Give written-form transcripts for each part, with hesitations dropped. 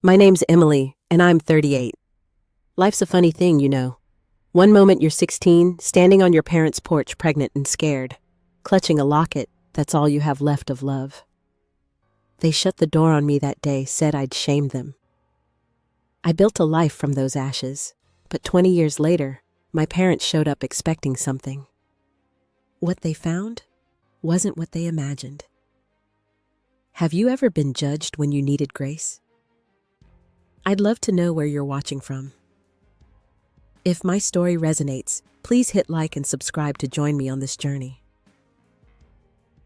My name's Emily, and I'm 38. Life's a funny thing, you know. One moment you're 16, standing on your parents' porch pregnant and scared, clutching a locket that's all you have left of love. They shut the door on me that day, said I'd shamed them. I built a life from those ashes, but 20 years later, my parents showed up expecting something. What they found wasn't what they imagined. Have you ever been judged when you needed grace? I'd love to know where you're watching from. If my story resonates, please hit like and subscribe to join me on this journey.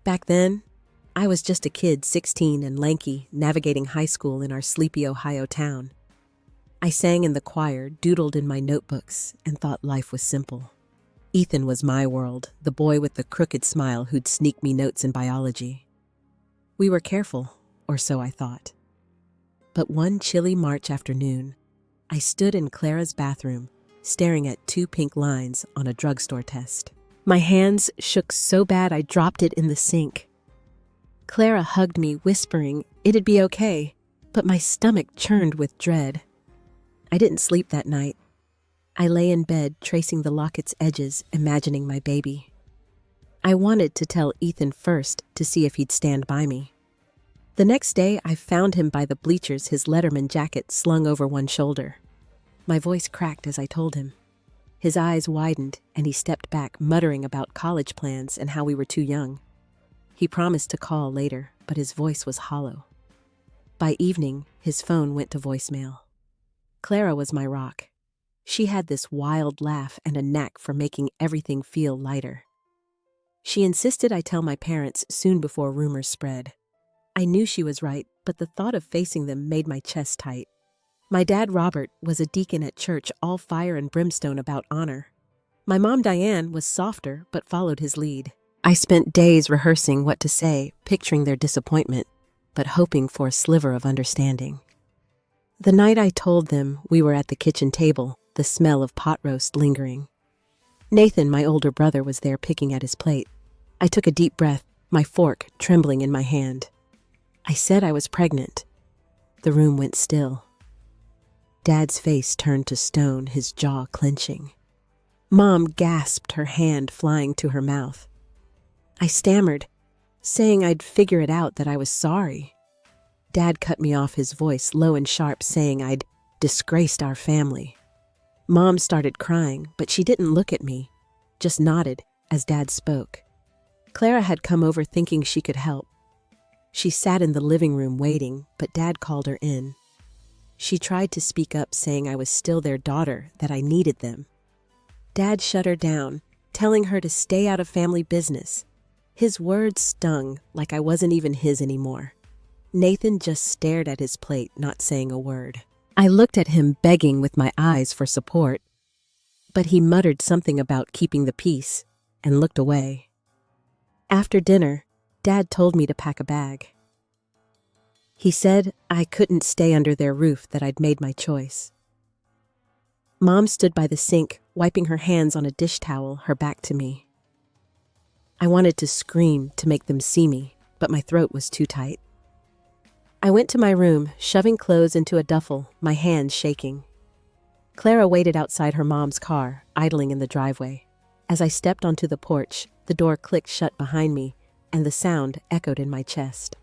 Back then, I was just a kid, 16 and lanky, navigating high school in our sleepy Ohio town. I sang in the choir, doodled in my notebooks, and thought life was simple. Ethan was my world, the boy with the crooked smile who'd sneak me notes in biology. We were careful, or so I thought. But one chilly March afternoon, I stood in Clara's bathroom, staring at 2 pink lines on a drugstore test. My hands shook so bad I dropped it in the sink. Clara hugged me, whispering it'd be okay, but my stomach churned with dread. I didn't sleep that night. I lay in bed, tracing the locket's edges, imagining my baby. I wanted to tell Ethan first to see if he'd stand by me. The next day, I found him by the bleachers, his Letterman jacket slung over one shoulder. My voice cracked as I told him. His eyes widened, and he stepped back, muttering about college plans and how we were too young. He promised to call later, but his voice was hollow. By evening, his phone went to voicemail. Clara was my rock. She had this wild laugh and a knack for making everything feel lighter. She insisted I tell my parents soon before rumors spread. I knew she was right, but the thought of facing them made my chest tight. My dad, Robert, was a deacon at church, all fire and brimstone about honor. My mom, Diane, was softer, but followed his lead. I spent days rehearsing what to say, picturing their disappointment, but hoping for a sliver of understanding. The night I told them, we were at the kitchen table, the smell of pot roast lingering. Nathan, my older brother, was there picking at his plate. I took a deep breath, my fork trembling in my hand. I said I was pregnant. The room went still. Dad's face turned to stone, his jaw clenching. Mom gasped, her hand flying to her mouth. I stammered, saying I'd figure it out, that I was sorry. Dad cut me off, his voice low and sharp, saying I'd disgraced our family. Mom started crying, but she didn't look at me, just nodded as Dad spoke. Clara had come over thinking she could help. She sat in the living room waiting, but Dad called her in. She tried to speak up, saying I was still their daughter, that I needed them. Dad shut her down, telling her to stay out of family business. His words stung like I wasn't even his anymore. Nathan just stared at his plate, not saying a word. I looked at him, begging with my eyes for support, but he muttered something about keeping the peace and looked away. After dinner, Dad told me to pack a bag. He said I couldn't stay under their roof, that I'd made my choice. Mom stood by the sink, wiping her hands on a dish towel, her back to me. I wanted to scream to make them see me, but my throat was too tight. I went to my room, shoving clothes into a duffel, my hands shaking. Clara waited outside her mom's car, idling in the driveway. As I stepped onto the porch, the door clicked shut behind me, and the sound echoed in my chest.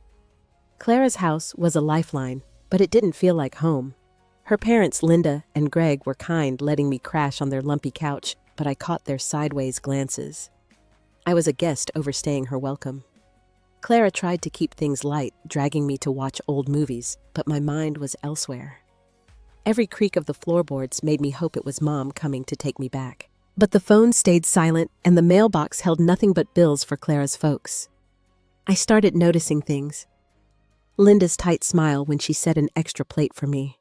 Clara's house was a lifeline, but it didn't feel like home. Her parents, Linda and Greg, were kind, letting me crash on their lumpy couch, but I caught their sideways glances. I was a guest overstaying her welcome. Clara tried to keep things light, dragging me to watch old movies, but my mind was elsewhere. Every creak of the floorboards made me hope it was Mom coming to take me back. But the phone stayed silent, and the mailbox held nothing but bills for Clara's folks. I started noticing things. Linda's tight smile when she set an extra plate for me.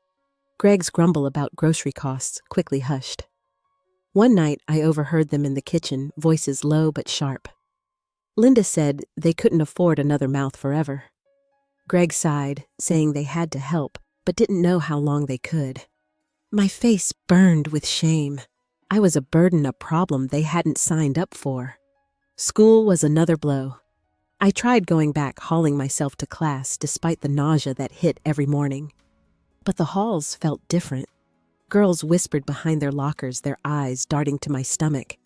Greg's grumble about grocery costs quickly hushed. One night, I overheard them in the kitchen, voices low but sharp. Linda said they couldn't afford another mouth forever. Greg sighed, saying they had to help, but didn't know how long they could. My face burned with shame. I was a burden, a problem they hadn't signed up for. School was another blow. I tried going back, hauling myself to class despite the nausea that hit every morning. But the halls felt different. Girls whispered behind their lockers, their eyes darting to my stomach.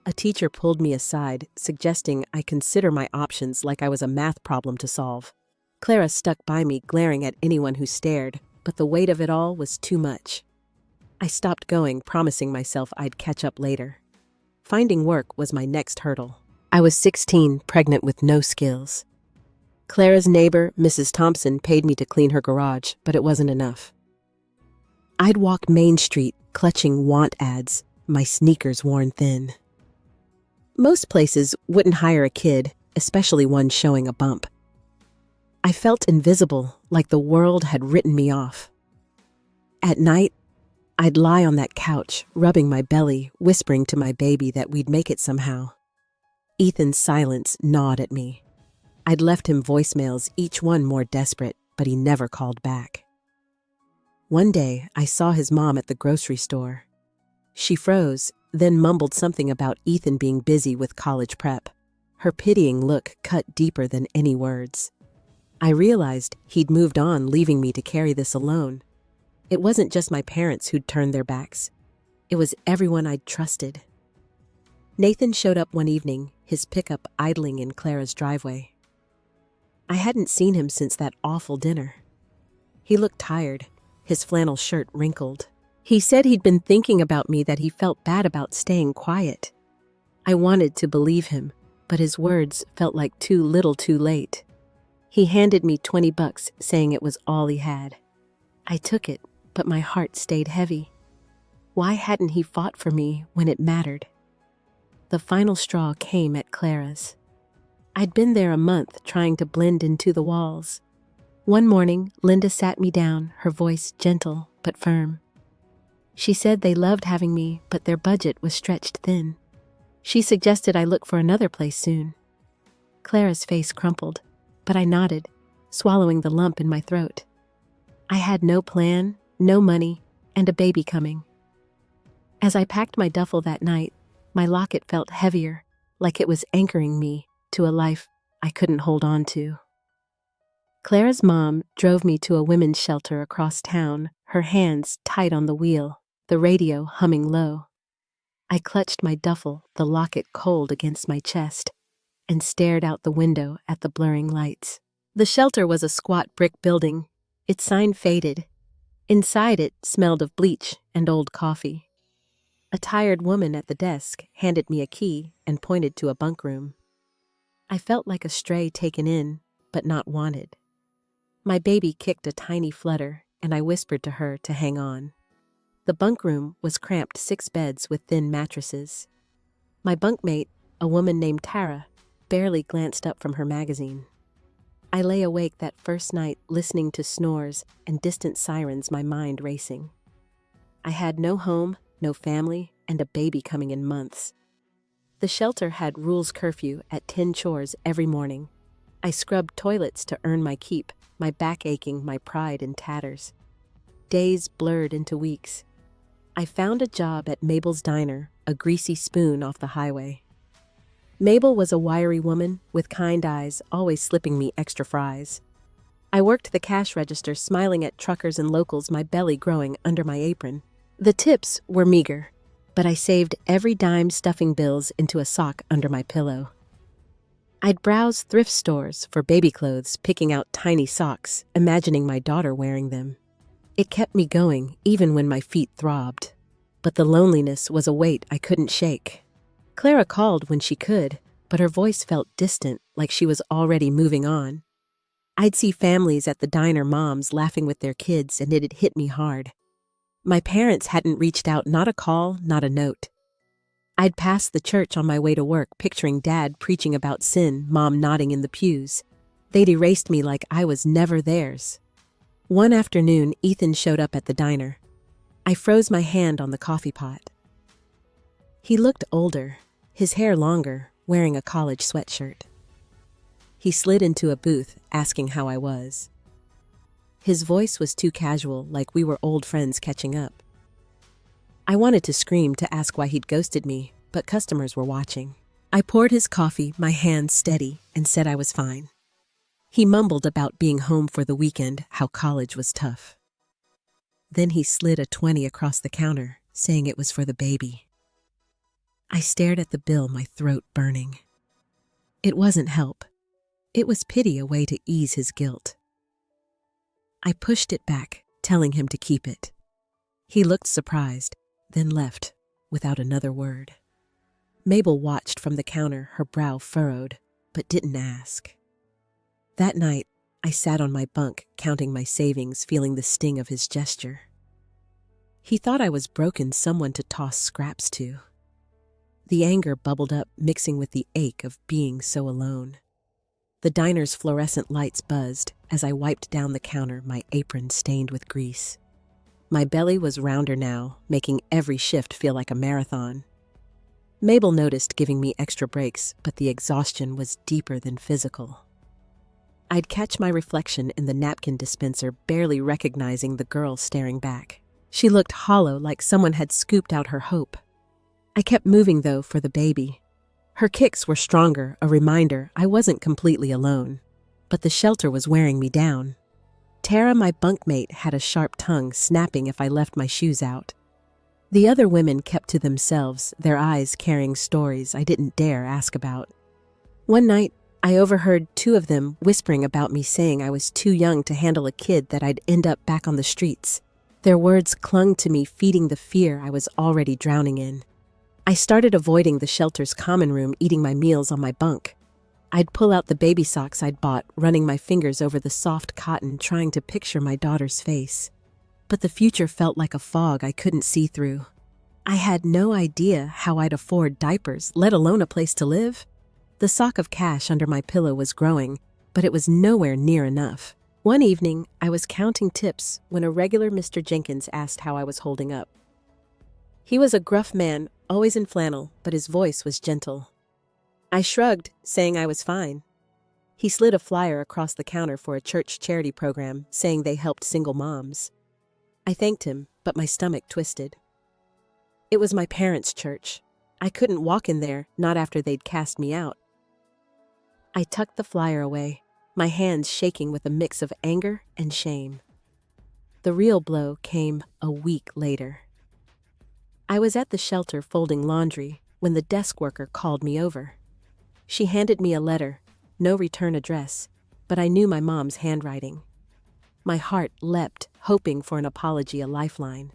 A teacher pulled me aside, suggesting I consider my options like I was a math problem to solve. Clara stuck by me, glaring at anyone who stared, but the weight of it all was too much. I stopped going, promising myself I'd catch up later. Finding work was my next hurdle. I was 16, pregnant with no skills. Clara's neighbor, Mrs. Thompson, paid me to clean her garage, but it wasn't enough. I'd walk Main Street, clutching want ads, my sneakers worn thin. Most places wouldn't hire a kid, especially one showing a bump. I felt invisible, like the world had written me off. At night, I'd lie on that couch, rubbing my belly, whispering to my baby that we'd make it somehow. Ethan's silence gnawed at me. I'd left him voicemails, each one more desperate, but he never called back. One day, I saw his mom at the grocery store. She froze, then mumbled something about Ethan being busy with college prep. Her pitying look cut deeper than any words. I realized he'd moved on, leaving me to carry this alone. It wasn't just my parents who'd turned their backs. It was everyone I'd trusted. Nathan showed up one evening, his pickup idling in Clara's driveway. I hadn't seen him since that awful dinner. He looked tired, his flannel shirt wrinkled. He said he'd been thinking about me, that he felt bad about staying quiet. I wanted to believe him, but his words felt like too little too late. He handed me $20, saying it was all he had. I took it, but my heart stayed heavy. Why hadn't he fought for me when it mattered? The final straw came at Clara's. I'd been there a month trying to blend into the walls. One morning, Linda sat me down, her voice gentle but firm. She said they loved having me, but their budget was stretched thin. She suggested I look for another place soon. Clara's face crumpled, but I nodded, swallowing the lump in my throat. I had no plan, no money, and a baby coming. As I packed my duffel that night, my locket felt heavier, like it was anchoring me to a life I couldn't hold on to. Clara's mom drove me to a women's shelter across town, her hands tight on the wheel, the radio humming low. I clutched my duffel, the locket cold against my chest, and stared out the window at the blurring lights. The shelter was a squat brick building, its sign faded. Inside it smelled of bleach and old coffee. A tired woman at the desk handed me a key and pointed to a bunk room. I felt like a stray taken in, but not wanted. My baby kicked a tiny flutter, and I whispered to her to hang on. The bunk room was cramped, 6 beds with thin mattresses. My bunkmate, a woman named Tara, barely glanced up from her magazine. I lay awake that first night, listening to snores and distant sirens, my mind racing. I had no home, no family, and a baby coming in months. The shelter had rules curfew at 10 chores every morning. I scrubbed toilets to earn my keep, my back aching, my pride in tatters. Days blurred into weeks. I found a job at Mabel's Diner, a greasy spoon off the highway. Mabel was a wiry woman with kind eyes, always slipping me extra fries. I worked the cash register, smiling at truckers and locals, my belly growing under my apron. The tips were meager, but I saved every dime, stuffing bills into a sock under my pillow. I'd browse thrift stores for baby clothes, picking out tiny socks, imagining my daughter wearing them. It kept me going, even when my feet throbbed. But the loneliness was a weight I couldn't shake. Clara called when she could, but her voice felt distant, like she was already moving on. I'd see families at the diner, moms laughing with their kids, and it'd hit me hard. My parents hadn't reached out, not a call, not a note. I'd pass the church on my way to work, picturing Dad preaching about sin, Mom nodding in the pews. They'd erased me like I was never theirs. One afternoon, Ethan showed up at the diner. I froze my hand on the coffee pot. He looked older, his hair longer, wearing a college sweatshirt. He slid into a booth, asking how I was. His voice was too casual, like we were old friends catching up. I wanted to scream, to ask why he'd ghosted me, but customers were watching. I poured his coffee, my hands steady, and said I was fine. He mumbled about being home for the weekend, how college was tough. Then he slid a 20 across the counter, saying it was for the baby. I stared at the bill, my throat burning. It wasn't help. It was pity, a way to ease his guilt. I pushed it back, telling him to keep it. He looked surprised, then left, without another word. Mabel watched from the counter, her brow furrowed, but didn't ask. That night, I sat on my bunk, counting my savings, feeling the sting of his gesture. He thought I was broken, someone to toss scraps to. The anger bubbled up, mixing with the ache of being so alone. The diner's fluorescent lights buzzed as I wiped down the counter, my apron stained with grease. My belly was rounder now, making every shift feel like a marathon. Mabel noticed, giving me extra breaks, but the exhaustion was deeper than physical. I'd catch my reflection in the napkin dispenser, barely recognizing the girl staring back. She looked hollow, like someone had scooped out her hope. I kept moving, though, for the baby. Her kicks were stronger, a reminder I wasn't completely alone. But the shelter was wearing me down. Tara, my bunkmate, had a sharp tongue, snapping if I left my shoes out. The other women kept to themselves, their eyes carrying stories I didn't dare ask about. One night, I overheard two of them whispering about me, saying I was too young to handle a kid, that I'd end up back on the streets. Their words clung to me, feeding the fear I was already drowning in. I started avoiding the shelter's common room, eating my meals on my bunk. I'd pull out the baby socks I'd bought, running my fingers over the soft cotton, trying to picture my daughter's face. But the future felt like a fog I couldn't see through. I had no idea how I'd afford diapers, let alone a place to live. The sock of cash under my pillow was growing, but it was nowhere near enough. One evening, I was counting tips when a regular Mr. Jenkins asked how I was holding up. He was a gruff man, always in flannel, but his voice was gentle. I shrugged, saying I was fine. He slid a flyer across the counter for a church charity program, saying they helped single moms. I thanked him, but my stomach twisted. It was my parents' church. I couldn't walk in there, not after they'd cast me out. I tucked the flyer away, my hands shaking with a mix of anger and shame. The real blow came a week later. I was at the shelter folding laundry when the desk worker called me over. She handed me a letter, no return address, but I knew my mom's handwriting. My heart leapt, hoping for an apology, a lifeline.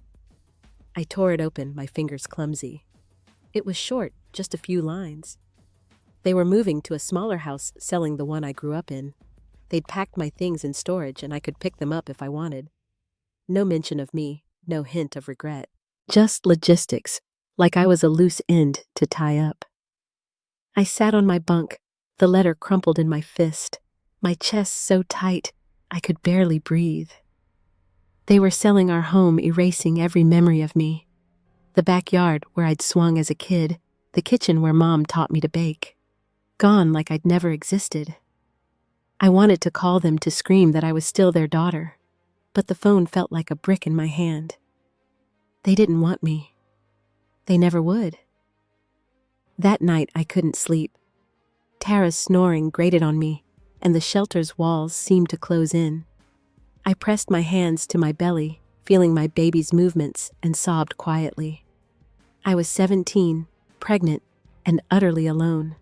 I tore it open, my fingers clumsy. It was short, just a few lines. They were moving to a smaller house, selling the one I grew up in. They'd packed my things in storage, and I could pick them up if I wanted. No mention of me, no hint of regret. Just logistics, like I was a loose end to tie up. I sat on my bunk, the letter crumpled in my fist, my chest so tight I could barely breathe. They were selling our home, erasing every memory of me. The backyard where I'd swung as a kid, the kitchen where Mom taught me to bake. Gone like I'd never existed. I wanted to call them, to scream that I was still their daughter, but the phone felt like a brick in my hand. They didn't want me. They never would. That night I couldn't sleep. Tara's snoring grated on me, and the shelter's walls seemed to close in. I pressed my hands to my belly, feeling my baby's movements, and sobbed quietly. I was 17, pregnant, and utterly alone.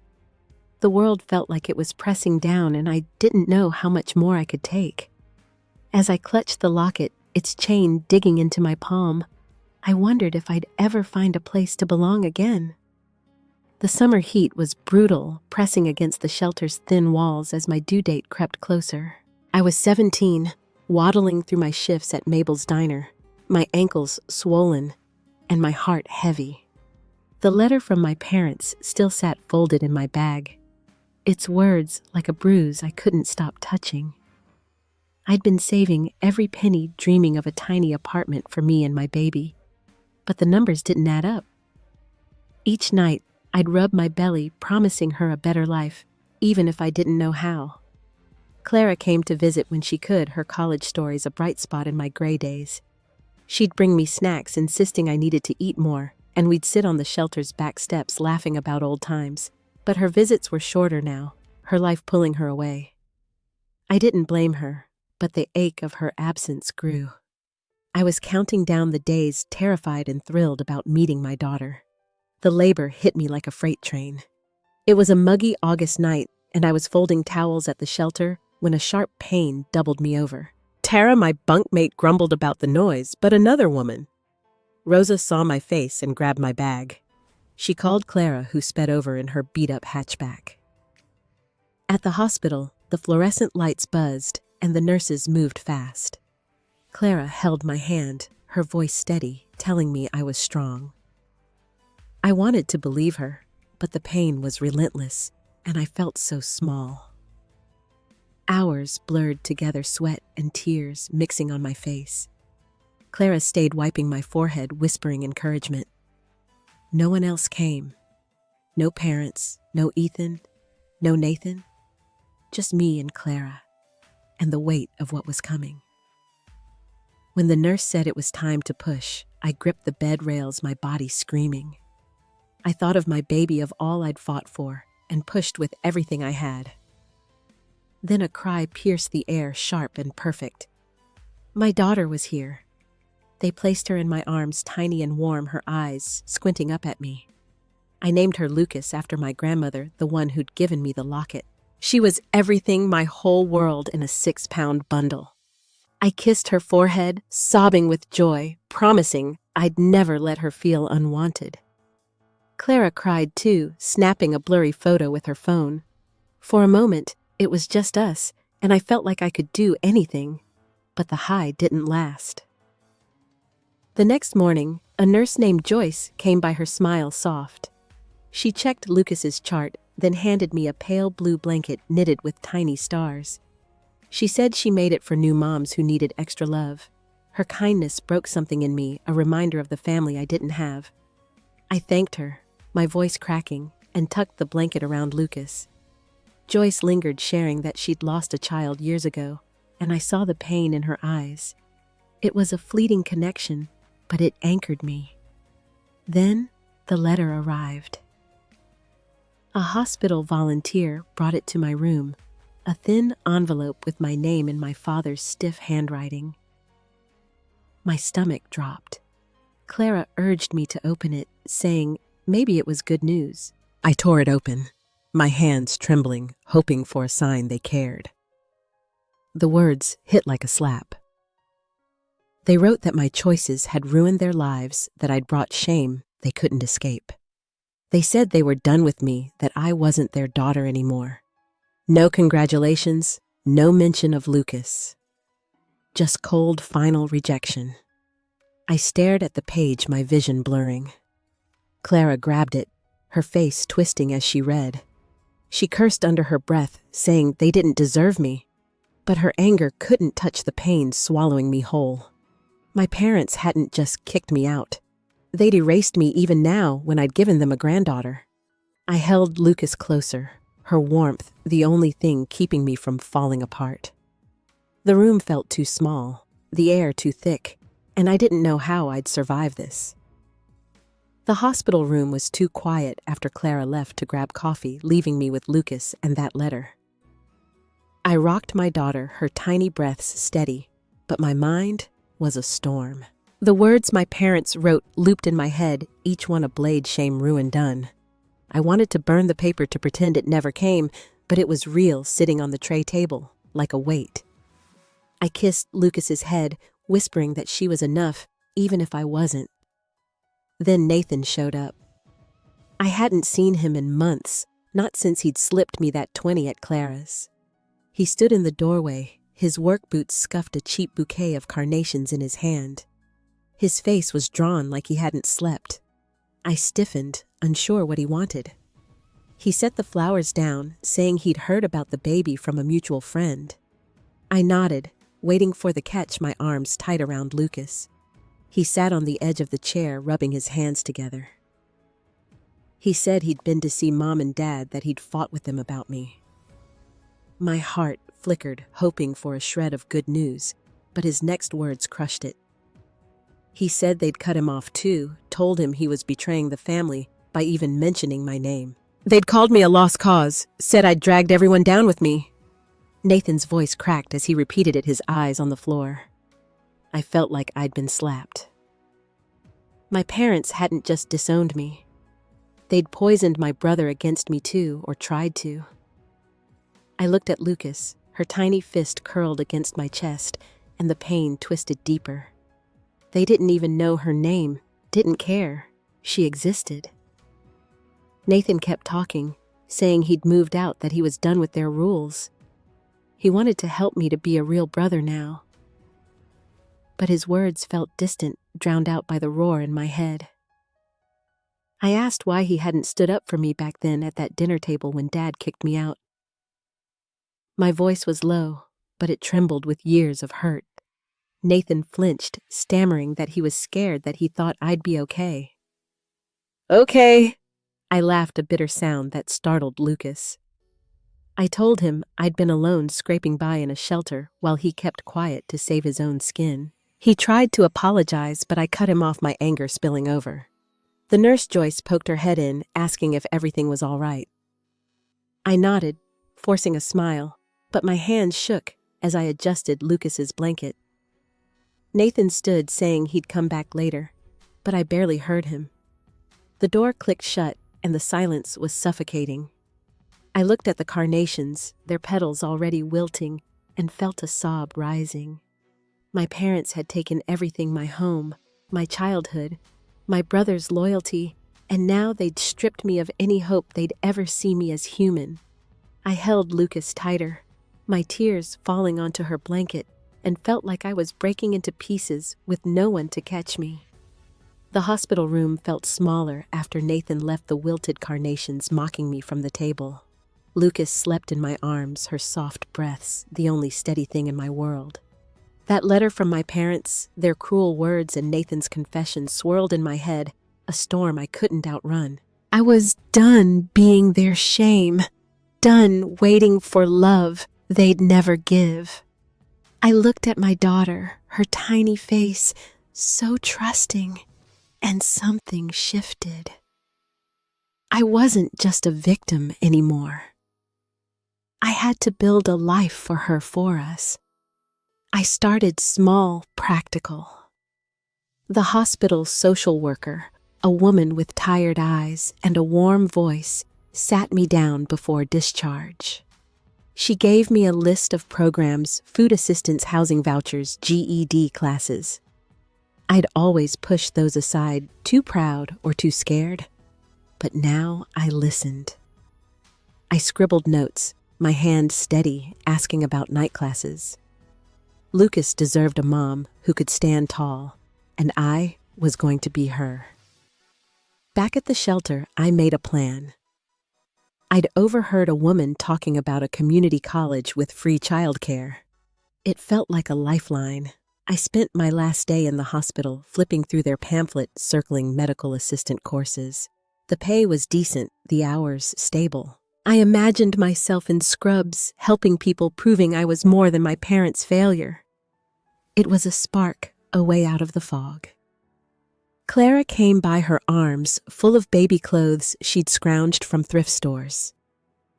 The world felt like it was pressing down, and I didn't know how much more I could take. As I clutched the locket, its chain digging into my palm, I wondered if I'd ever find a place to belong again. The summer heat was brutal, pressing against the shelter's thin walls as my due date crept closer. I was 17, waddling through my shifts at Mabel's diner, my ankles swollen and my heart heavy. The letter from my parents still sat folded in my bag, its words like a bruise I couldn't stop touching. I'd been saving every penny, dreaming of a tiny apartment for me and my baby, but the numbers didn't add up. Each night, I'd rub my belly, promising her a better life, even if I didn't know how. Clara came to visit when she could, her college stories a bright spot in my gray days. She'd bring me snacks, insisting I needed to eat more, and we'd sit on the shelter's back steps laughing about old times. But her visits were shorter now, her life pulling her away. I didn't blame her, but the ache of her absence grew. I was counting down the days, terrified and thrilled about meeting my daughter. The labor hit me like a freight train. It was a muggy August night, and I was folding towels at the shelter when a sharp pain doubled me over. Tara, my bunkmate, grumbled about the noise, but another woman. Rosa saw my face and grabbed my bag. She called Clara, who sped over in her beat-up hatchback. At the hospital, the fluorescent lights buzzed, and the nurses moved fast. Clara held my hand, her voice steady, telling me I was strong. I wanted to believe her, but the pain was relentless, and I felt so small. Hours blurred together, sweat and tears mixing on my face. Clara stayed wiping my forehead, whispering encouragement. No one else came. No parents, no Ethan, no Nathan. Just me and Clara, and the weight of what was coming. When the nurse said it was time to push, I gripped the bed rails, my body screaming. I thought of my baby, of all I'd fought for, and pushed with everything I had. Then a cry pierced the air, sharp and perfect. My daughter was here. They placed her in my arms, tiny and warm, her eyes squinting up at me. I named her Lucas after my grandmother, the one who'd given me the locket. She was everything, my whole world in a 6-pound bundle. I kissed her forehead, sobbing with joy, promising I'd never let her feel unwanted. Clara cried too, snapping a blurry photo with her phone. For a moment, it was just us, and I felt like I could do anything. But the high didn't last. The next morning, a nurse named Joyce came by, her smile soft. She checked Lucas's chart, then handed me a pale blue blanket knitted with tiny stars. She said she made it for new moms who needed extra love. Her kindness broke something in me, a reminder of the family I didn't have. I thanked her, my voice cracking, and tucked the blanket around Lucas. Joyce lingered, sharing that she'd lost a child years ago, and I saw the pain in her eyes. It was a fleeting connection, but it anchored me. Then the letter arrived. A hospital volunteer brought it to my room, a thin envelope with my name in my father's stiff handwriting. My stomach dropped. Clara urged me to open it, saying maybe it was good news. I tore it open, my hands trembling, hoping for a sign they cared. The words hit like a slap. They wrote that my choices had ruined their lives, that I'd brought shame they couldn't escape. They said they were done with me, that I wasn't their daughter anymore. No congratulations, no mention of Lucas. Just cold, final rejection. I stared at the page, my vision blurring. Clara grabbed it, her face twisting as she read. She cursed under her breath, saying they didn't deserve me. But her anger couldn't touch the pain swallowing me whole. My parents hadn't just kicked me out. They'd erased me even now when I'd given them a granddaughter. I held Lucas closer, her warmth the only thing keeping me from falling apart. The room felt too small, the air too thick, and I didn't know how I'd survive this. The hospital room was too quiet after Clara left to grab coffee, leaving me with Lucas and that letter. I rocked my daughter, her tiny breaths steady, but my mind was a storm. The words my parents wrote looped in my head, each one a blade, shame, ruin done. I wanted to burn the paper to pretend it never came, but it was real, sitting on the tray table, like a weight. I kissed Lucas's head, whispering that she was enough, even if I wasn't. Then Nathan showed up. I hadn't seen him in months, not since he'd slipped me that 20 at Clara's. He stood in the doorway, his work boots scuffed, a cheap bouquet of carnations in his hand. His face was drawn like he hadn't slept. I stiffened, unsure what he wanted. He set the flowers down, saying he'd heard about the baby from a mutual friend. I nodded, waiting for the catch, my arms tight around Lucas. He sat on the edge of the chair, rubbing his hands together. He said he'd been to see Mom and Dad, that he'd fought with them about me. My heart flickered, hoping for a shred of good news, but his next words crushed it. He said they'd cut him off too, told him he was betraying the family by even mentioning my name. They'd called me a lost cause, said I'd dragged everyone down with me. Nathan's voice cracked as he repeated it, his eyes on the floor. I felt like I'd been slapped. My parents hadn't just disowned me. They'd poisoned my brother against me too, or tried to. I looked at Lucas, her tiny fist curled against my chest, and the pain twisted deeper. They didn't even know her name, didn't care. She existed. Nathan kept talking, saying he'd moved out, that he was done with their rules. He wanted to help me to be a real brother now. But his words felt distant, drowned out by the roar in my head. I asked why he hadn't stood up for me back then at that dinner table when Dad kicked me out. My voice was low, but it trembled with years of hurt. Nathan flinched, stammering that he was scared, that he thought I'd be okay. Okay, I laughed, a bitter sound that startled Lucas. I told him I'd been alone scraping by in a shelter while he kept quiet to save his own skin. He tried to apologize, but I cut him off, my anger spilling over. The nurse Joyce poked her head in, asking if everything was all right. I nodded, forcing a smile, but my hands shook as I adjusted Lucas's blanket. Nathan stood, saying he'd come back later, but I barely heard him. The door clicked shut, and the silence was suffocating. I looked at the carnations, their petals already wilting, and felt a sob rising. My parents had taken everything: my home, my childhood, my brother's loyalty, and now they'd stripped me of any hope they'd ever see me as human. I held Lucas tighter, my tears falling onto her blanket, and felt like I was breaking into pieces with no one to catch me. The hospital room felt smaller after Nathan left, the wilted carnations mocking me from the table. Lucas slept in my arms, her soft breaths the only steady thing in my world. That letter from my parents, their cruel words, and Nathan's confession swirled in my head, a storm I couldn't outrun. I was done being their shame, done waiting for love they'd never give. I looked at my daughter, her tiny face, so trusting, and something shifted. I wasn't just a victim anymore. I had to build a life for her, for us. I started small, practical. The hospital social worker, a woman with tired eyes and a warm voice, sat me down before discharge. She gave me a list of programs: food assistance, housing vouchers, GED classes. I'd always pushed those aside, too proud or too scared. But now I listened. I scribbled notes, my hand steady, asking about night classes. Lucas deserved a mom who could stand tall, and I was going to be her. Back at the shelter, I made a plan. I'd overheard a woman talking about a community college with free childcare. It felt like a lifeline. I spent my last day in the hospital flipping through their pamphlet circling medical assistant courses. The pay was decent, the hours stable. I imagined myself in scrubs, helping people, proving I was more than my parents' failure. It was a spark, a way out of the fog. Clara came by, her arms full of baby clothes she'd scrounged from thrift stores.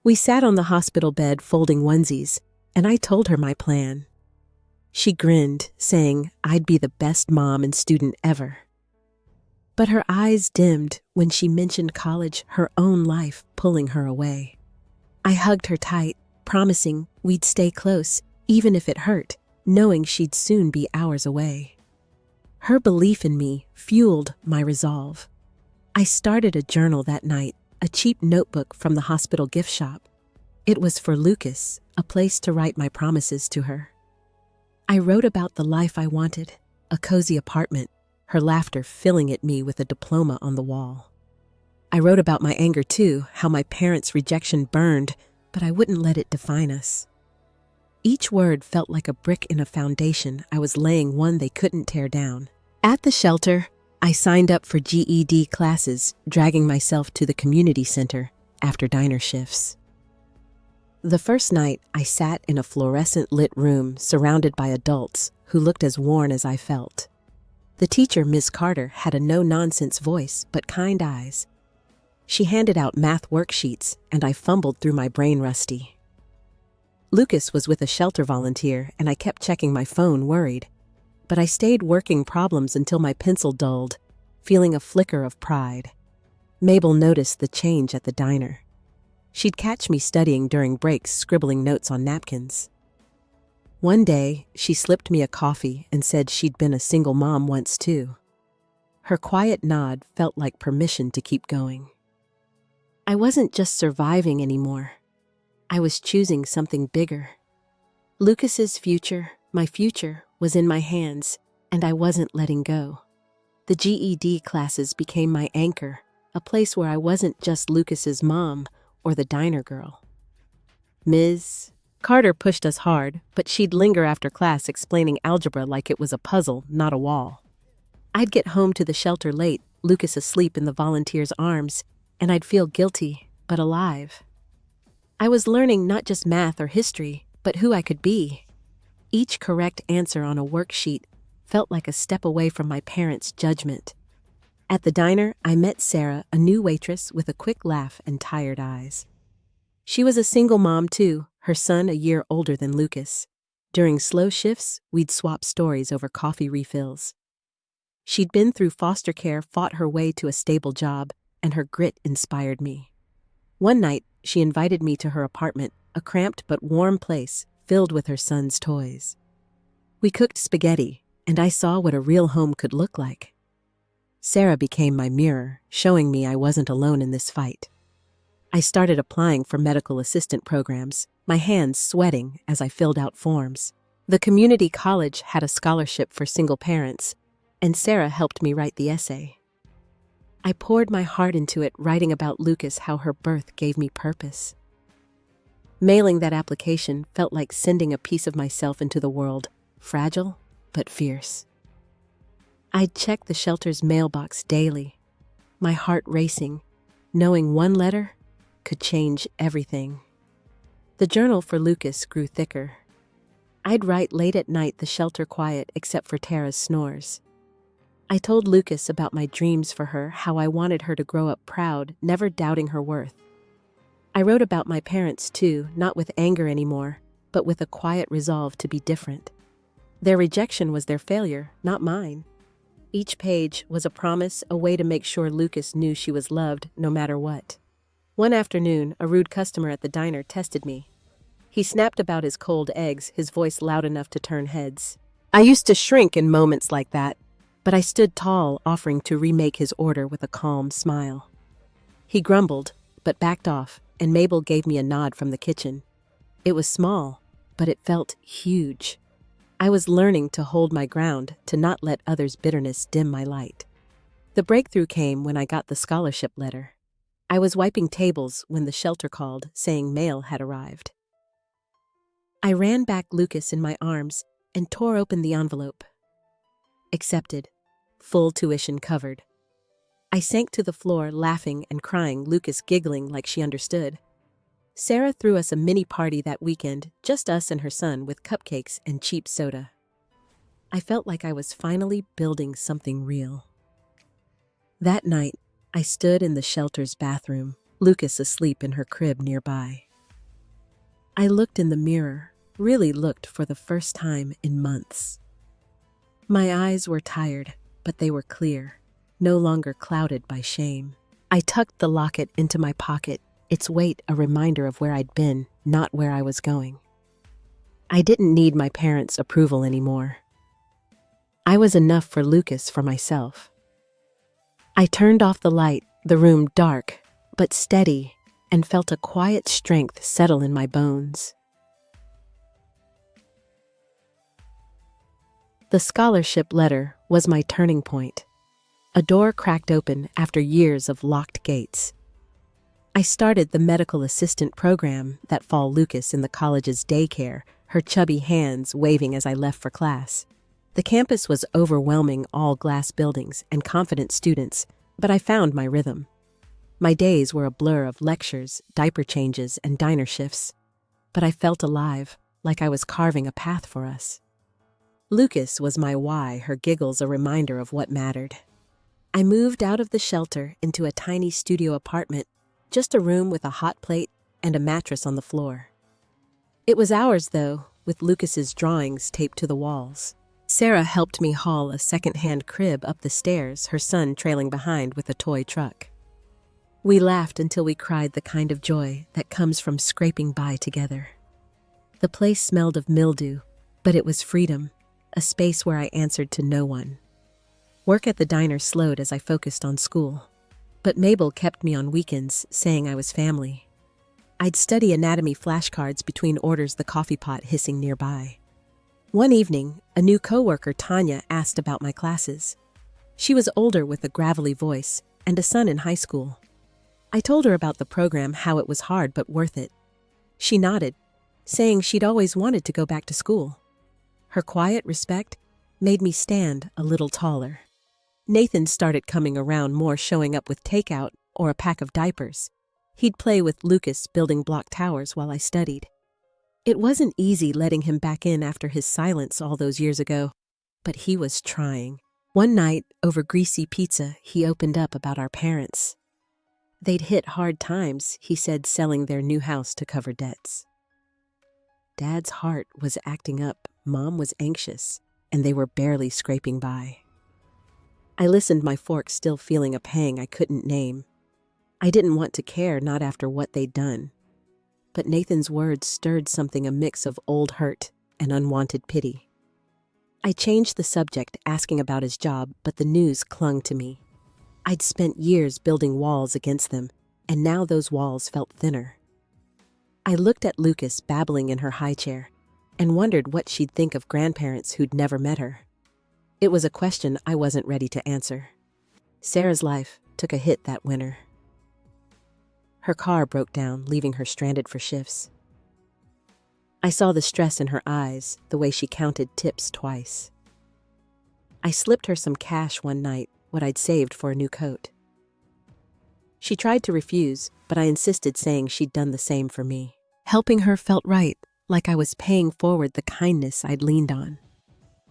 We sat on the hospital bed folding onesies, and I told her my plan. She grinned, saying I'd be the best mom and student ever. But her eyes dimmed when she mentioned college, her own life pulling her away. I hugged her tight, promising we'd stay close, even if it hurt, knowing she'd soon be hours away. Her belief in me fueled my resolve. I started a journal that night, a cheap notebook from the hospital gift shop. It was for Lucas, a place to write my promises to her. I wrote about the life I wanted, a cozy apartment, her laughter filling at me with a diploma on the wall. I wrote about my anger too, how my parents' rejection burned, but I wouldn't let it define us. Each word felt like a brick in a foundation I was laying, one they couldn't tear down. At the shelter, I signed up for GED classes, dragging myself to the community center after diner shifts. The first night, I sat in a fluorescent-lit room surrounded by adults who looked as worn as I felt. The teacher, Ms. Carter, had a no-nonsense voice but kind eyes. She handed out math worksheets, and I fumbled through my brain rusty. Lucas was with a shelter volunteer, and I kept checking my phone, worried. but I stayed working problems until my pencil dulled, feeling a flicker of pride. Mabel noticed the change at the diner. She'd catch me studying during breaks, scribbling notes on napkins. One day, she slipped me a coffee and said she'd been a single mom once too. Her quiet nod felt like permission to keep going. I wasn't just surviving anymore. I was choosing something bigger. Lucas's future, my future, was in my hands, and I wasn't letting go. The GED classes became my anchor, a place where I wasn't just Lucas's mom or the diner girl. Ms. Carter pushed us hard, but she'd linger after class explaining algebra like it was a puzzle, not a wall. I'd get home to the shelter late, Lucas asleep in the volunteer's arms, and I'd feel guilty, but alive. I was learning not just math or history, but who I could be. Each correct answer on a worksheet felt like a step away from my parents' judgment. At the diner, I met Sarah, a new waitress with a quick laugh and tired eyes. She was a single mom too, her son a year older than Lucas. During slow shifts, we'd swap stories over coffee refills. She'd been through foster care, fought her way to a stable job, and her grit inspired me. One night, she invited me to her apartment, a cramped but warm place filled with her son's toys. We cooked spaghetti, and I saw what a real home could look like. Sarah became my mirror, showing me I wasn't alone in this fight. I started applying for medical assistant programs, my hands sweating as I filled out forms. The community college had a scholarship for single parents, and Sarah helped me write the essay. I poured my heart into it, writing about Lucas, how her birth gave me purpose. Mailing that application felt like sending a piece of myself into the world, fragile but fierce. I'd check the shelter's mailbox daily, my heart racing, knowing one letter could change everything. The journal for Lucas grew thicker. I'd write late at night, the shelter quiet except for Tara's snores. I told Lucas about my dreams for her, how I wanted her to grow up proud, never doubting her worth. I wrote about my parents too, not with anger anymore, but with a quiet resolve to be different. Their rejection was their failure, not mine. Each page was a promise, a way to make sure Lucas knew she was loved no matter what. One afternoon, a rude customer at the diner tested me. He snapped about his cold eggs, his voice loud enough to turn heads. I used to shrink in moments like that, but I stood tall, offering to remake his order with a calm smile. He grumbled, but backed off, and Mabel gave me a nod from the kitchen. It was small, but it felt huge. I was learning to hold my ground, to not let others' bitterness dim my light. The breakthrough came when I got the scholarship letter. I was wiping tables when the shelter called, saying mail had arrived. I ran back Lucas in my arms and tore open the envelope. Accepted. Full tuition covered. I sank to the floor, laughing and crying, Lucas giggling like she understood. Sarah threw us a mini party that weekend, just us and her son, with cupcakes and cheap soda. I felt like I was finally building something real. That night, I stood in the shelter's bathroom, Lucas asleep in her crib nearby. I looked in the mirror, really looked for the first time in months. My eyes were tired, but they were clear, no longer clouded by shame. I tucked the locket into my pocket, its weight a reminder of where I'd been, not where I was going. I didn't need my parents' approval anymore. I was enough for Lucas, for myself. I turned off the light, the room dark, but steady, and felt a quiet strength settle in my bones. The scholarship letter was my turning point. A door cracked open after years of locked gates. I started the medical assistant program that fall, Lucas in the college's daycare, her chubby hands waving as I left for class. The campus was overwhelming, all glass buildings and confident students, but I found my rhythm. My days were a blur of lectures, diaper changes, and diner shifts, but I felt alive, like I was carving a path for us. Lucas was my why, her giggles a reminder of what mattered. I moved out of the shelter into a tiny studio apartment, just a room with a hot plate and a mattress on the floor. It was ours, though, with Lucas's drawings taped to the walls. Sarah helped me haul a second-hand crib up the stairs, her son trailing behind with a toy truck. We laughed until we cried, the kind of joy that comes from scraping by together. The place smelled of mildew, but it was freedom, a space where I answered to no one. Work at the diner slowed as I focused on school, but Mabel kept me on weekends, saying I was family. I'd study anatomy flashcards between orders, the coffee pot hissing nearby. One evening, a new coworker, Tanya, asked about my classes. She was older with a gravelly voice and a son in high school. I told her about the program, how it was hard but worth it. She nodded, saying she'd always wanted to go back to school. Her quiet respect made me stand a little taller. Nathan started coming around more, showing up with takeout or a pack of diapers. He'd play with Lucas building block towers while I studied. It wasn't easy letting him back in after his silence all those years ago, but he was trying. One night, over greasy pizza, he opened up about our parents. They'd hit hard times, he said, selling their new house to cover debts. Dad's heart was acting up, Mom was anxious, and they were barely scraping by. I listened, my fork still feeling a pang I couldn't name. I didn't want to care, not after what they'd done. But Nathan's words stirred something, a mix of old hurt and unwanted pity. I changed the subject, asking about his job, but the news clung to me. I'd spent years building walls against them, and now those walls felt thinner. I looked at Lucas babbling in her high chair and wondered what she'd think of grandparents who'd never met her. It was a question I wasn't ready to answer. Sarah's life took a hit that winter. Her car broke down, leaving her stranded for shifts. I saw the stress in her eyes, the way she counted tips twice. I slipped her some cash one night, what I'd saved for a new coat. She tried to refuse, but I insisted, saying she'd done the same for me. Helping her felt right, like I was paying forward the kindness I'd leaned on.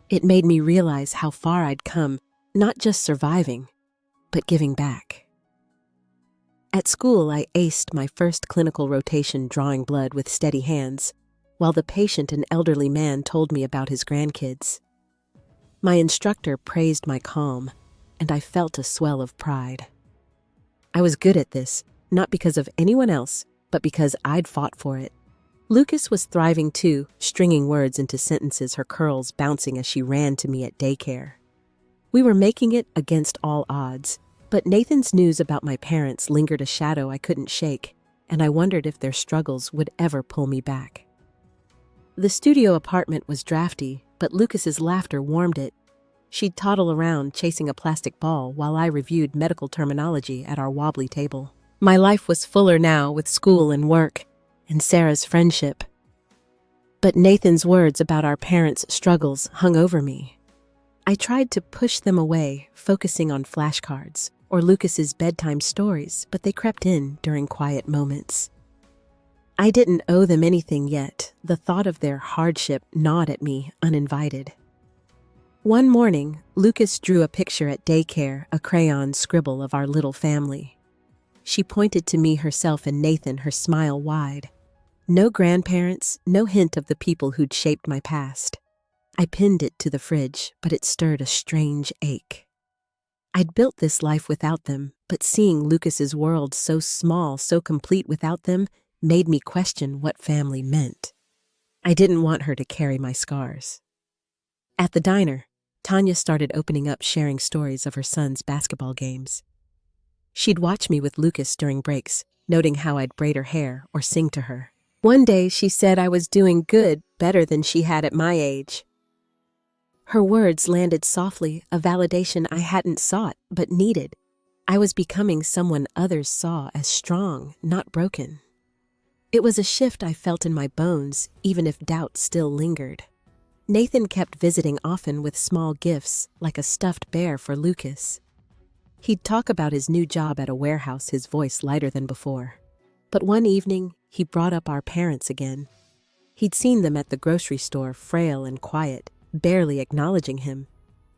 It made me realize how far I'd come, not just surviving, but giving back. At school, I aced my first clinical rotation, drawing blood with steady hands, while the patient, an elderly man, told me about his grandkids. My instructor praised my calm, and I felt a swell of pride. I was good at this, not because of anyone else, but because I'd fought for it. Lucas was thriving too, stringing words into sentences, her curls bouncing as she ran to me at daycare. We were making it against all odds, but Nathan's news about my parents lingered, a shadow I couldn't shake, and I wondered if their struggles would ever pull me back. The studio apartment was drafty, but Lucas's laughter warmed it. She'd toddle around chasing a plastic ball while I reviewed medical terminology at our wobbly table. My life was fuller now, with school and work, and Sarah's friendship. But Nathan's words about our parents' struggles hung over me. I tried to push them away, focusing on flashcards or Lucas's bedtime stories, but they crept in during quiet moments. I didn't owe them anything yet. The thought of their hardship gnawed at me, uninvited. One morning, Lucas drew a picture at daycare, a crayon scribble of our little family. She pointed to me, herself and Nathan, her smile wide. No grandparents, no hint of the people who'd shaped my past. I pinned it to the fridge, but it stirred a strange ache. I'd built this life without them, but seeing Lucas's world so small, so complete without them, made me question what family meant. I didn't want her to carry my scars. At the diner, Tanya started opening up, sharing stories of her son's basketball games. She'd watch me with Lucas during breaks, noting how I'd braid her hair or sing to her. One day she said I was doing good, better than she had at my age. Her words landed softly, a validation I hadn't sought but needed. I was becoming someone others saw as strong, not broken. It was a shift I felt in my bones, even if doubt still lingered. Nathan kept visiting often with small gifts, like a stuffed bear for Lucas. He'd talk about his new job at a warehouse, his voice lighter than before. But one evening, he brought up our parents again. He'd seen them at the grocery store, frail and quiet, barely acknowledging him.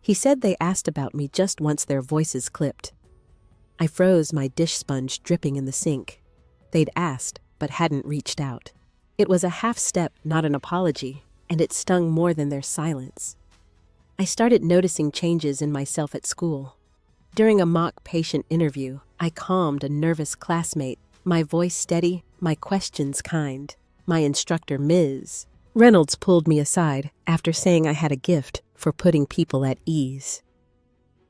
He said they asked about me just once, their voices clipped. I froze, my dish sponge dripping in the sink. They'd asked, but hadn't reached out. It was a half step, not an apology, and it stung more than their silence. I started noticing changes in myself at school. During a mock patient interview, I calmed a nervous classmate, my voice steady, my questions kind. My instructor, Ms. Reynolds, pulled me aside after saying I had a gift for putting people at ease.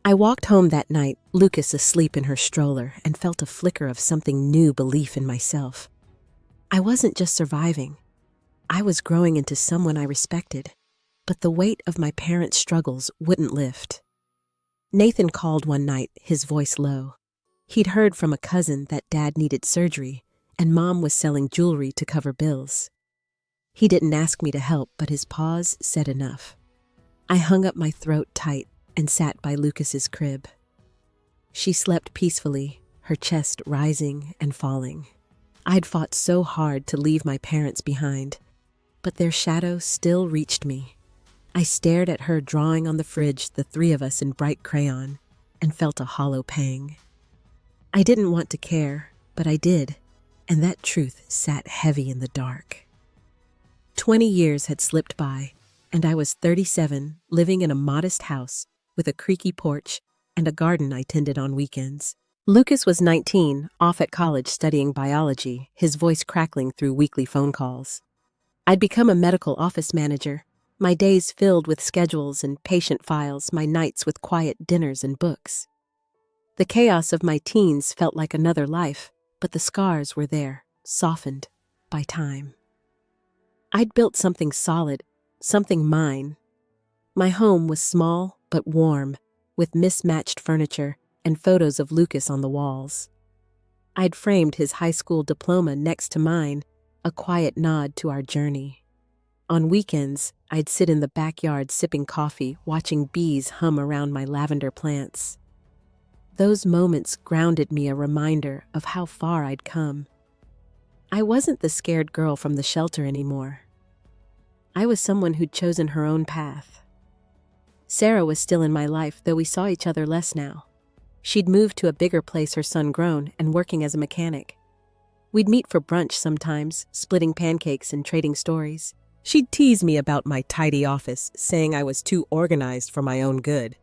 I walked home that night, Lucas asleep in her stroller, and felt a flicker of something new belief in myself. I wasn't just surviving. I was growing into someone I respected, but the weight of my parents' struggles wouldn't lift. Nathan called one night, his voice low. He'd heard from a cousin that Dad needed surgery, and Mom was selling jewelry to cover bills. He didn't ask me to help, but his pause said enough. I hung up my throat tight and sat by Lucas's crib. She slept peacefully, her chest rising and falling. I'd fought so hard to leave my parents behind, but their shadow still reached me. I stared at her drawing on the fridge the three of us in bright crayon and felt a hollow pang. I didn't want to care, but I did, and that truth sat heavy in the dark. 20 years had slipped by, and I was 37, living in a modest house with a creaky porch and a garden I tended on weekends. Lucas was 19, off at college studying biology, his voice crackling through weekly phone calls. I'd become a medical office manager, my days filled with schedules and patient files, my nights with quiet dinners and books. The chaos of my teens felt like another life, but the scars were there, softened by time. I'd built something solid, something mine. My home was small but warm, with mismatched furniture and photos of Lucas on the walls. I'd framed his high school diploma next to mine, a quiet nod to our journey. On weekends, I'd sit in the backyard sipping coffee, watching bees hum around my lavender plants. Those moments grounded me, a reminder of how far I'd come. I wasn't the scared girl from the shelter anymore. I was someone who'd chosen her own path. Sarah was still in my life, though we saw each other less now. She'd moved to a bigger place, her son grown, and working as a mechanic. We'd meet for brunch sometimes, splitting pancakes and trading stories. She'd tease me about my tidy office, saying I was too organized for my own good.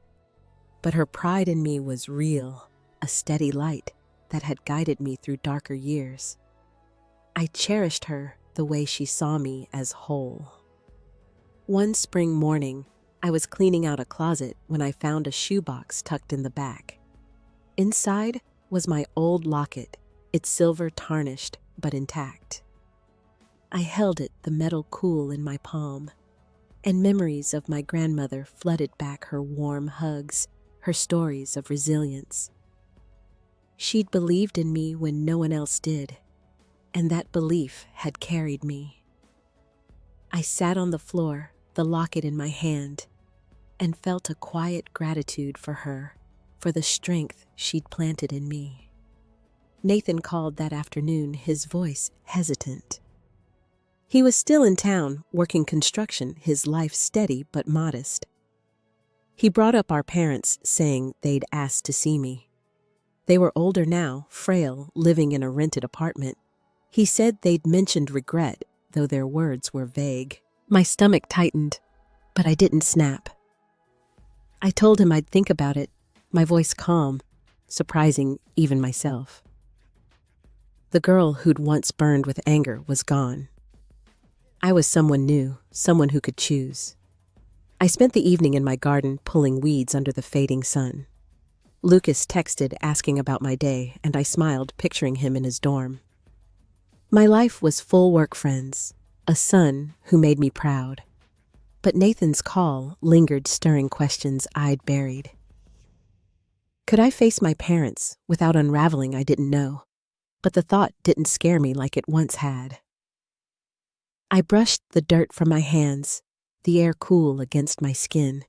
But her pride in me was real, a steady light that had guided me through darker years. I cherished her the way she saw me, as whole. One spring morning, I was cleaning out a closet when I found a shoebox tucked in the back. Inside was my old locket, its silver tarnished but intact. I held it, the metal cool in my palm, and memories of my grandmother flooded back, her warm hugs, her stories of resilience. She'd believed in me when no one else did, and that belief had carried me. I sat on the floor, the locket in my hand, and felt a quiet gratitude for her, for the strength she'd planted in me. Nathan called that afternoon, his voice hesitant. He was still in town, working construction, his life steady but modest. He brought up our parents, saying they'd asked to see me. They were older now, frail, living in a rented apartment. He said they'd mentioned regret, though their words were vague. My stomach tightened, but I didn't snap. I told him I'd think about it, my voice calm, surprising even myself. The girl who'd once burned with anger was gone. I was someone new, someone who could choose. I spent the evening in my garden pulling weeds under the fading sun. Lucas texted asking about my day, and I smiled, picturing him in his dorm. My life was full work friends, a son who made me proud. But Nathan's call lingered, stirring questions I'd buried. Could I face my parents without unraveling I didn't know? But the thought didn't scare me like it once had. I brushed the dirt from my hands, the air cool against my skin,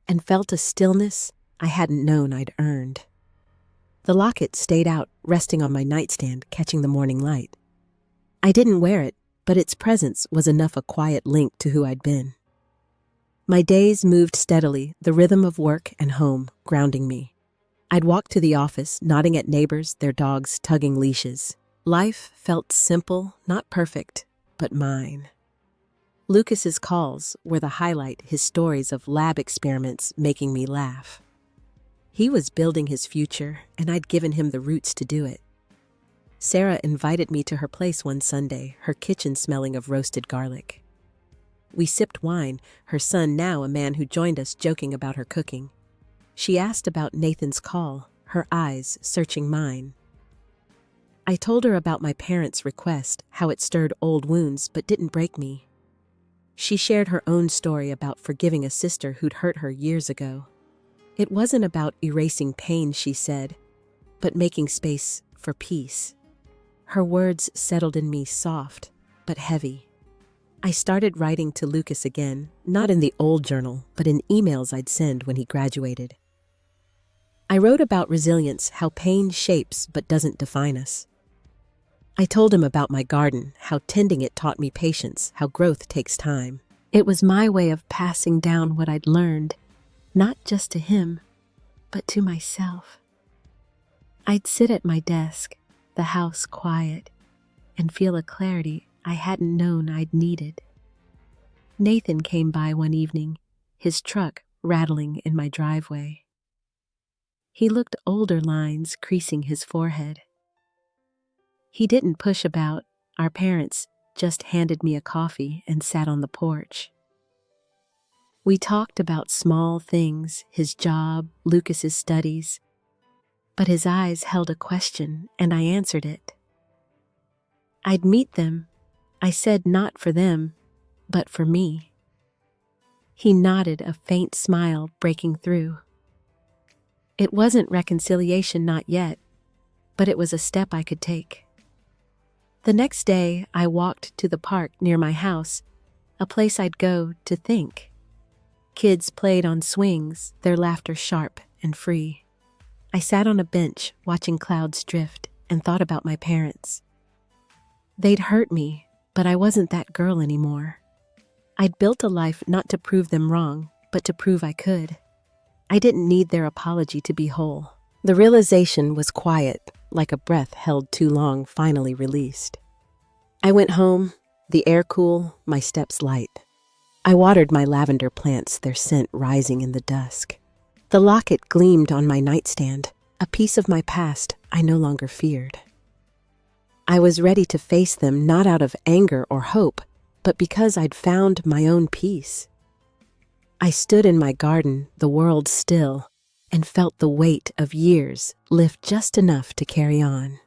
and felt a stillness I hadn't known I'd earned. The locket stayed out, resting on my nightstand, catching the morning light. I didn't wear it, but its presence was enough a quiet link to who I'd been. My days moved steadily, the rhythm of work and home grounding me. I'd walk to the office, nodding at neighbors, their dogs tugging leashes. Life felt simple, not perfect, but mine. Lucas's calls were the highlight, his stories of lab experiments making me laugh. He was building his future, and I'd given him the roots to do it. Sarah invited me to her place one Sunday, her kitchen smelling of roasted garlic. We sipped wine, her son now a man who joined us joking about her cooking. She asked about Nathan's call, her eyes searching mine. I told her about my parents' request, how it stirred old wounds but didn't break me. She shared her own story about forgiving a sister who'd hurt her years ago. It wasn't about erasing pain, she said, but making space for peace. Her words settled in me soft, but heavy. I started writing to Lucas again, not in the old journal, but in emails I'd send when he graduated. I wrote about resilience, how pain shapes but doesn't define us. I told him about my garden, how tending it taught me patience, how growth takes time. It was my way of passing down what I'd learned, not just to him, but to myself. I'd sit at my desk, the house quiet, and feel a clarity I hadn't known I'd needed. Nathan came by one evening, his truck rattling in my driveway. He looked older lines creasing his forehead. He didn't push about. Our parents just handed me a coffee and sat on the porch. We talked about small things, his job, Lucas's studies, but his eyes held a question and I answered it. I'd meet them. I said not for them, but for me. He nodded, a faint smile breaking through. It wasn't reconciliation, not yet, but it was a step I could take. The next day, I walked to the park near my house, a place I'd go to think. Kids played on swings, their laughter sharp and free. I sat on a bench, watching clouds drift, and thought about my parents. They'd hurt me, but I wasn't that girl anymore. I'd built a life not to prove them wrong, but to prove I could. I didn't need their apology to be whole. The realization was quiet, like a breath held too long finally released. I went home, the air cool, my steps light. I watered my lavender plants, their scent rising in the dusk. The locket gleamed on my nightstand, a piece of my past I no longer feared. I was ready to face them, not out of anger or hope, but because I'd found my own peace. I stood in my garden, the world still, and felt the weight of years lift just enough to carry on.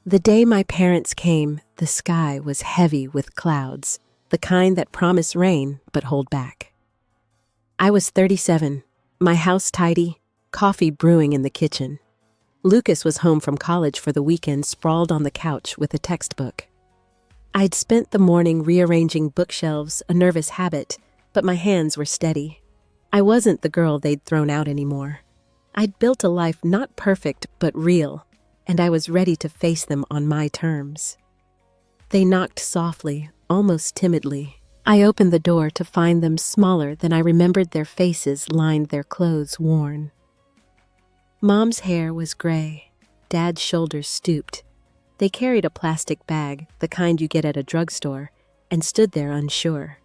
The day my parents came, the sky was heavy with clouds, the kind that promise rain but hold back. I was 37, my house tidy, coffee brewing in the kitchen. Lucas was home from college for the weekend, sprawled on the couch with a textbook. I'd spent the morning rearranging bookshelves, a nervous habit, but my hands were steady. I wasn't the girl they'd thrown out anymore. I'd built a life not perfect but real, and I was ready to face them on my terms. They knocked softly, almost timidly. I opened the door to find them smaller than I remembered. Their faces lined their clothes worn. Mom's hair was gray, Dad's shoulders stooped. They carried a plastic bag, the kind you get at a drugstore, and stood there unsure.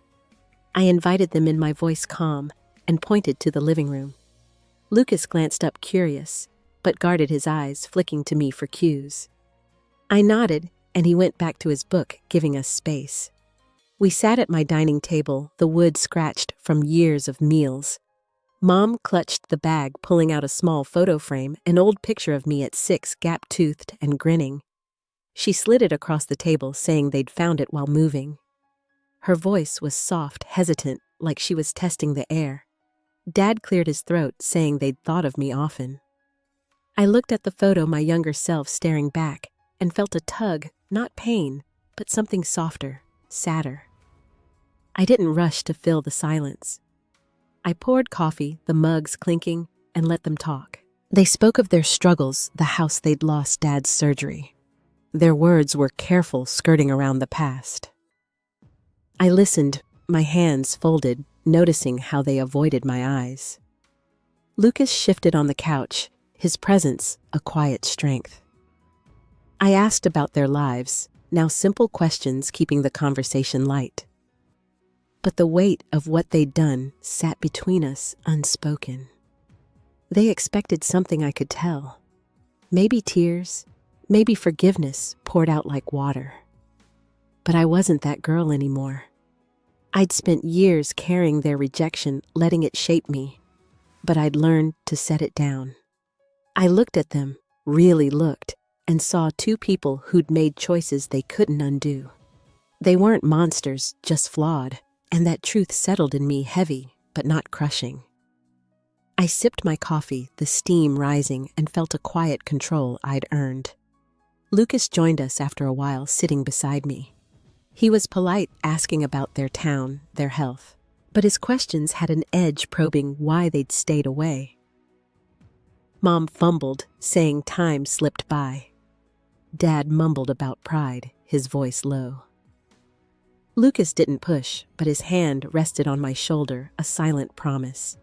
I invited them in, my voice calm, and pointed to the living room. Lucas glanced up curious, but guarded his eyes, flicking to me for cues. I nodded, and he went back to his book, giving us space. We sat at my dining table, the wood scratched from years of meals. Mom clutched the bag, pulling out a small photo frame, an old picture of me at 6, gap-toothed and grinning. She slid it across the table, saying they'd found it while moving. Her voice was soft, hesitant, like she was testing the air. Dad cleared his throat, saying they'd thought of me often. I looked at the photo, my younger self staring back, and felt a tug, not pain, but something softer, sadder. I didn't rush to fill the silence. I poured coffee, the mugs clinking, and let them talk. They spoke of their struggles, the house they'd lost, Dad's surgery. Their words were careful, skirting around the past. I listened, my hands folded, noticing how they avoided my eyes. Lucas shifted on the couch, his presence a quiet strength. I asked about their lives, now simple questions keeping the conversation light. but the weight of what they'd done sat between us unspoken. They expected something I could tell. Maybe tears, maybe forgiveness poured out like water. But I wasn't that girl anymore. I'd spent years carrying their rejection, letting it shape me, but I'd learned to set it down. I looked at them, really looked, and saw two people who'd made choices they couldn't undo. They weren't monsters, just flawed, and that truth settled in me heavy, but not crushing. I sipped my coffee, the steam rising, and felt a quiet control I'd earned. Lucas joined us after a while, sitting beside me. He was polite, asking about their town, their health, but his questions had an edge, probing why they'd stayed away. Mom fumbled, saying time slipped by. Dad mumbled about pride, his voice low. Lucas didn't push, but his hand rested on my shoulder, a silent promise.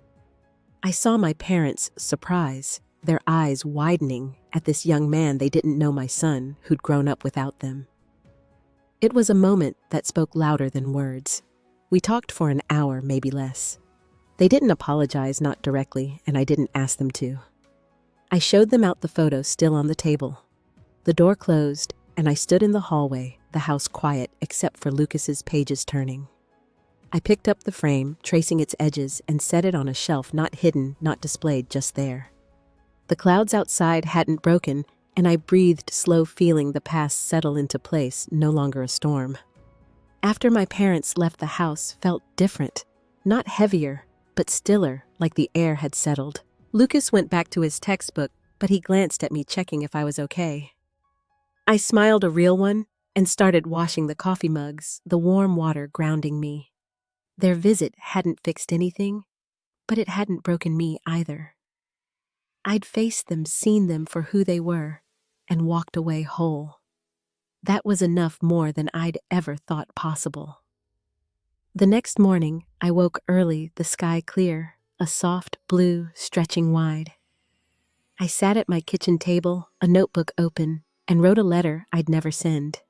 I saw my parents' surprise, their eyes widening at this young man they didn't know, my son, who'd grown up without them. It was a moment that spoke louder than words. We talked for an hour, maybe less. They didn't apologize, not directly, and I didn't ask them to. I showed them out the photo still on the table. The door closed, and I stood in the hallway, the house quiet except for Lucas's pages turning. I picked up the frame, tracing its edges, and set it on a shelf, not hidden, not displayed, just there. The clouds outside hadn't broken, and I breathed slow, feeling the past settle into place, no longer a storm. After my parents left, the house felt different, not heavier, but stiller, like the air had settled. Lucas went back to his textbook, but he glanced at me, checking if I was okay. I smiled, a real one, and started washing the coffee mugs, the warm water grounding me. Their visit hadn't fixed anything, but it hadn't broken me either. I'd faced them, seen them for who they were, and walked away whole. That was enough, more than I'd ever thought possible. The next morning, I woke early, the sky clear, a soft blue stretching wide. I sat at my kitchen table, a notebook open, and wrote a letter I'd never send.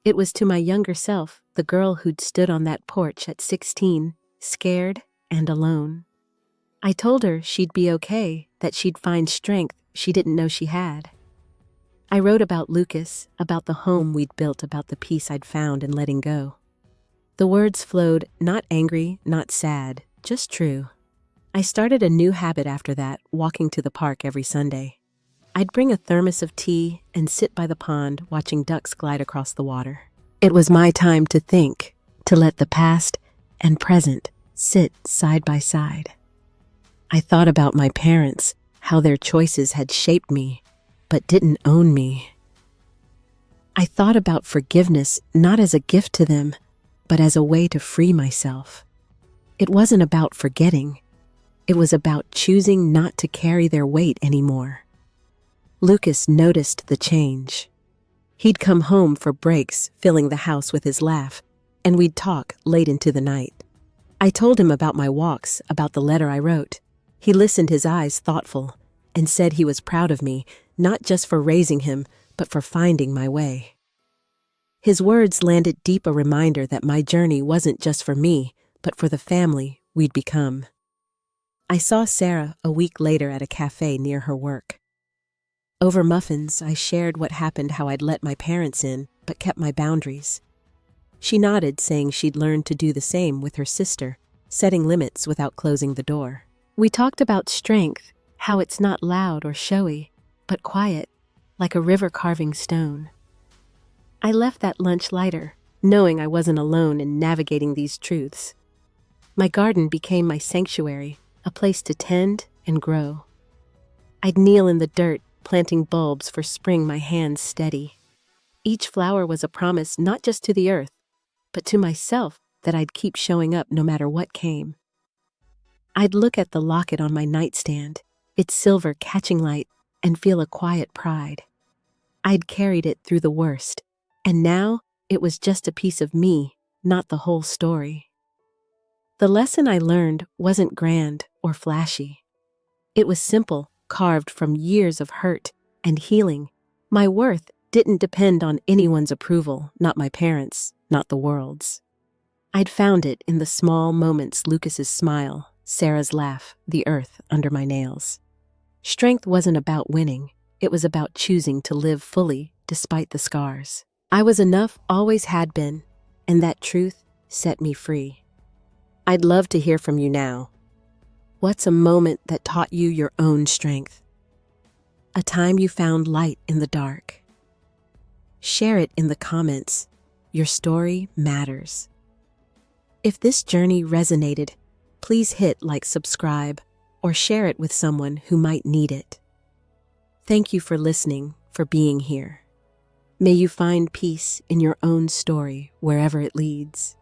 It was to my younger self, the girl who'd stood on that porch at 16, scared and alone. I told her she'd be okay, that she'd find strength she didn't know she had. I wrote about Lucas, about the home we'd built, about the peace I'd found in letting go. The words flowed, not angry, not sad, just true. I started a new habit after that, walking to the park every Sunday. I'd bring a thermos of tea and sit by the pond, watching ducks glide across the water. It was my time to think, to let the past and present sit side by side. I thought about my parents, how their choices had shaped me, but didn't own me. I thought about forgiveness, not as a gift to them, but as a way to free myself. It wasn't about forgetting. It was about choosing not to carry their weight anymore. Lucas noticed the change. He'd come home for breaks, filling the house with his laugh, and we'd talk late into the night. I told him about my walks, about the letter I wrote. He listened, his eyes thoughtful, and said he was proud of me, not just for raising him, but for finding my way. His words landed deep, a reminder that my journey wasn't just for me, but for the family we'd become. I saw Sarah a week later at a cafe near her work. Over muffins, I shared what happened, how I'd let my parents in, but kept my boundaries. She nodded, saying she'd learned to do the same with her sister, setting limits without closing the door. We talked about strength, how it's not loud or showy, but quiet, like a river carving stone. I left that lunch lighter, knowing I wasn't alone in navigating these truths. My garden became my sanctuary, a place to tend and grow. I'd kneel in the dirt, planting bulbs for spring, my hands steady. Each flower was a promise, not just to the earth, but to myself, that I'd keep showing up no matter what came. I'd look at the locket on my nightstand, its silver catching light, and feel a quiet pride. I'd carried it through the worst, and now it was just a piece of me, not the whole story. The lesson I learned wasn't grand or flashy. It was simple, carved from years of hurt and healing. My worth didn't depend on anyone's approval, not my parents', not the world's. I'd found it in the small moments: Lucas's smile, Sarah's laugh, the earth under my nails. Strength wasn't about winning, it was about choosing to live fully despite the scars. I was enough, always had been, and that truth set me free. I'd love to hear from you now. What's a moment that taught you your own strength? A time you found light in the dark? Share it in the comments. Your story matters. If this journey resonated, please hit like, subscribe, or share it with someone who might need it. Thank you for listening, for being here. May you find peace in your own story wherever it leads.